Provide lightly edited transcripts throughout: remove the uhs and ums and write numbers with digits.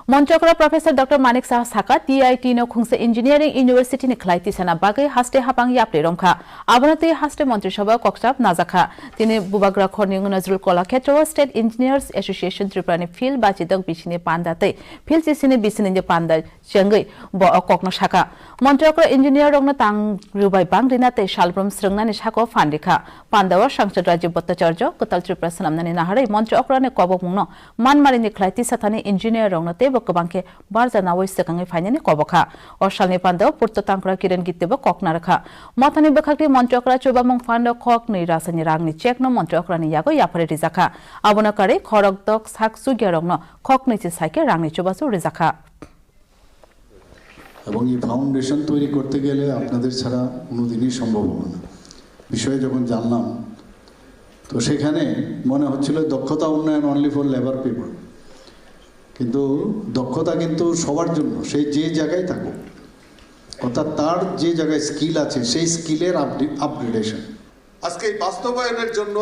Montreal Professor Dr. Manik Saha Saka TIT no Khungsa Engineering University ni khlai tisana bagai haste hapang yapre rongkha abonate haste Mantri Sabha Kokchap Nazakha tini Bubagra Khorning Nazrul Kola Khetra State Engineers Association Tripurani Phil Bachidok Bisini Pandate Phil Chisini Bisini je Panda Changai bo Kokno Shaka Montreal Engineer rongna tang rubai bangrina te Shalbrum Srungna ni Shako Fandika Pandawa Sangsad Rajiv Bhattacharya Kotal Tripura Sanamnani Nahare Montreal ne Kobok Mungno Manmari ni khlai tisatani engineer rongna te Bangke Barzana Wisakangi Finani Kobaka or Shalni Pando Purto Tankra Kiran Giteba Koknaraka Motani Bakaki Montreal Chuba Mong Fando Kokni Rasani Rangni Check no Montreal Yago Yapare Rizaka Abonakare Korok Dok Saksu Gerongno Kokni Sake Rangni Chubasu Rizaka এবং এই foundation তৈরি করতে গেলে আপনাদের ছাড়া কোনোদিনই সম্ভব হবে না বিষয়ে যখন জানলাম তো সেখানে মনে হচ্ছিল দক্ষতা উন্নয়ন অনলি ফর লেবার পিপল কিন্তু দক্ষতা কিন্তু সবার জন্য সেই যে জায়গায় থাকুক অর্থাৎ তার যে জায়গায় স্কিল আছে সেই স্কিলের আপগ্রেডেশন আজকে এই বাস্তবায়নের জন্য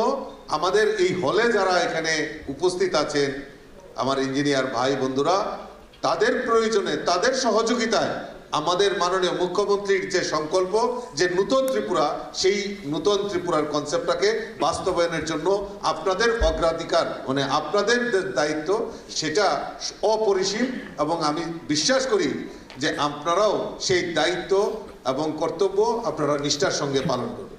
আমাদের এই হলে যারা এখানে উপস্থিত আছেন আমার ইঞ্জিনিয়ার ভাই বন্ধুরা তাদের প্রয়োজনে তাদের সহযোগিতায় আমাদের মাননীয় মুখ্যমন্ত্রীর যে সংকল্প যে নতুন ত্রিপুরা সেই নতুন ত্রিপুরার কনসেপ্টটাকে বাস্তবায়নের জন্য আপনাদের অগ্রাধিকার মানে আপনাদের দায়িত্ব সেটা অপরিসীম এবং আমি বিশ্বাস করি যে আপনারাও সেই দায়িত্ব এবং কর্তব্য আপনারা নিষ্ঠার সঙ্গে পালন করবেন।